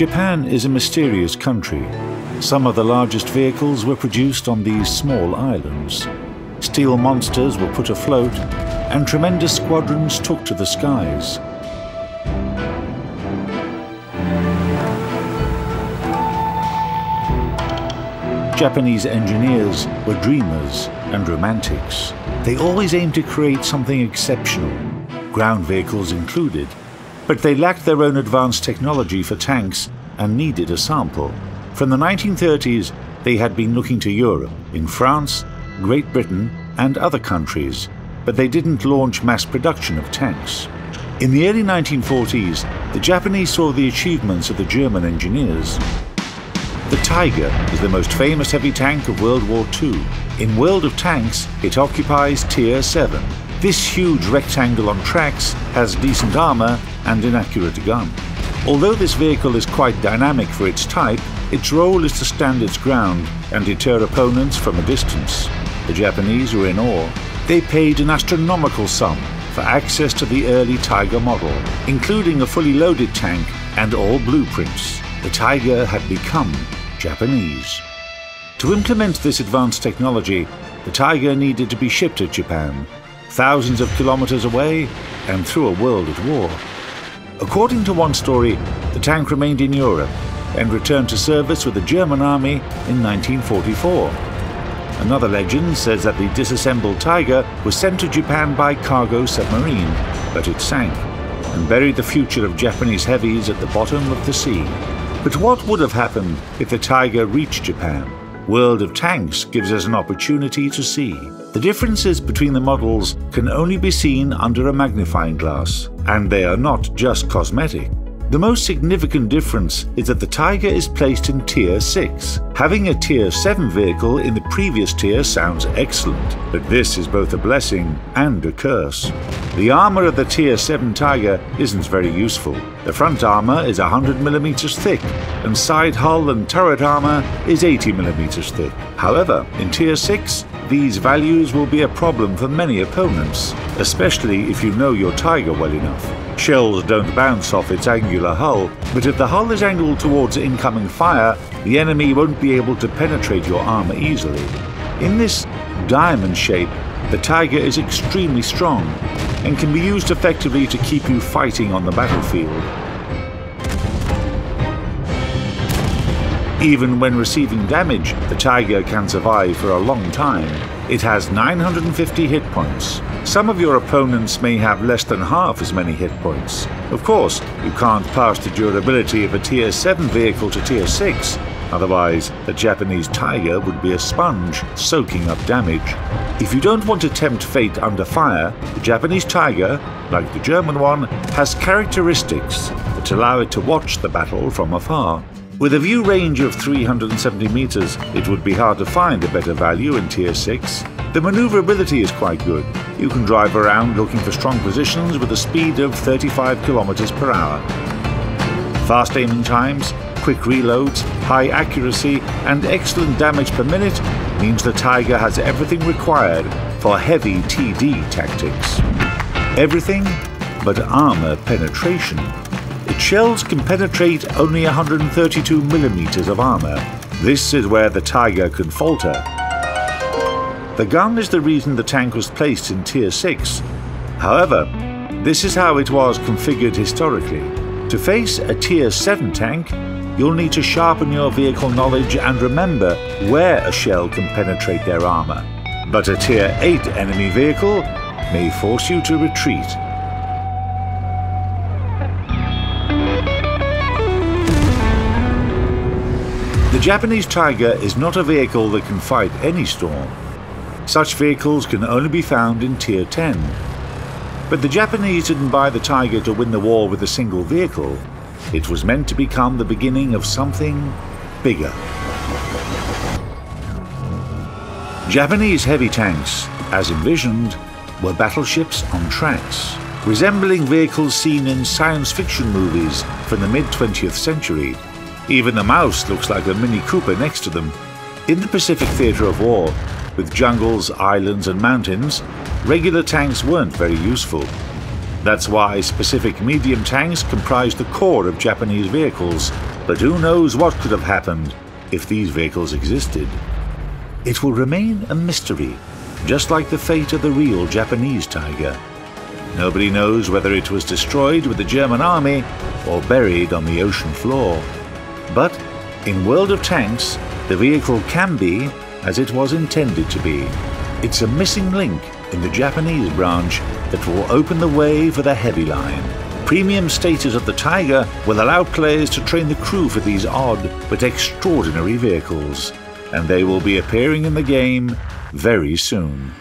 Japan is a mysterious country. Some of the largest vehicles were produced on these small islands. Steel monsters were put afloat, and tremendous squadrons took to the skies. Japanese engineers were dreamers and romantics. They always aimed to create something exceptional, ground vehicles included. But they lacked their own advanced technology for tanks and needed a sample. From the 1930s, they had been looking to Europe, in France, Great Britain, and other countries, but they didn't launch mass production of tanks. In the early 1940s, the Japanese saw the achievements of the German engineers. The Tiger is the most famous heavy tank of World War II. In World of Tanks, it occupies Tier VII. This huge rectangle on tracks has decent armor and an accurate gun. Although this vehicle is quite dynamic for its type, its role is to stand its ground and deter opponents from a distance. The Japanese were in awe. They paid an astronomical sum for access to the early Tiger model, including a fully loaded tank and all blueprints. The Tiger had become Japanese. To implement this advanced technology, the Tiger needed to be shipped to Japan, thousands of kilometers away and through a world at war. According to one story, the tank remained in Europe and returned to service with the German army in 1944. Another legend says that the disassembled Tiger was sent to Japan by cargo submarine, but it sank and buried the future of Japanese heavies at the bottom of the sea. But what would have happened if the Tiger reached Japan? World of Tanks gives us an opportunity to see. The differences between the models can only be seen under a magnifying glass, and they are not just cosmetic. The most significant difference is that the Tiger is placed in Tier 6. Having a Tier 7 vehicle in the previous tier sounds excellent, but this is both a blessing and a curse. The armor of the Tier 7 Tiger isn't very useful. The front armor is 100mm thick, and side hull and turret armor is 80mm thick. However, in Tier 6, these values will be a problem for many opponents, especially if you know your Tiger well enough. Shells don't bounce off its angular hull, but if the hull is angled towards incoming fire, the enemy won't be able to penetrate your armor easily. In this diamond shape, the Tiger is extremely strong and can be used effectively to keep you fighting on the battlefield. Even when receiving damage, the Tiger can survive for a long time. It has 950 hit points. Some of your opponents may have less than half as many hit points. Of course, you can't pass the durability of a Tier 7 vehicle to Tier 6, otherwise the Japanese Tiger would be a sponge, soaking up damage. If you don't want to tempt fate under fire, the Japanese Tiger, like the German one, has characteristics that allow it to watch the battle from afar. With a view range of 370 meters, it would be hard to find a better value in Tier 6. The maneuverability is quite good. You can drive around looking for strong positions with a speed of 35 kilometers per hour. Fast aiming times, quick reloads, high accuracy, and excellent damage per minute means the Tiger has everything required for heavy TD tactics. Everything but armor penetration. Its shells can penetrate only 132 millimeters of armor. This is where the Tiger can falter. The gun is the reason the tank was placed in Tier 6. However, this is how it was configured historically. To face a Tier 7 tank, you'll need to sharpen your vehicle knowledge and remember where a shell can penetrate their armor. But a Tier 8 enemy vehicle may force you to retreat. The Japanese Tiger is not a vehicle that can fight any storm. Such vehicles can only be found in Tier 10. But the Japanese didn't buy the Tiger to win the war with a single vehicle. It was meant to become the beginning of something bigger. Japanese heavy tanks, as envisioned, were battleships on tracks, resembling vehicles seen in science fiction movies from the mid-20th century. Even the mouse looks like a Mini Cooper next to them. In the Pacific theatre of war, with jungles, islands and mountains, regular tanks weren't very useful. That's why specific medium tanks comprised the core of Japanese vehicles, but who knows what could have happened if these vehicles existed. It will remain a mystery, just like the fate of the real Japanese Tiger. Nobody knows whether it was destroyed with the German army or buried on the ocean floor. But in World of Tanks, the vehicle can be as it was intended to be. It's a missing link in the Japanese branch that will open the way for the heavy line. Premium status of the Tiger will allow players to train the crew for these odd but extraordinary vehicles, and they will be appearing in the game very soon.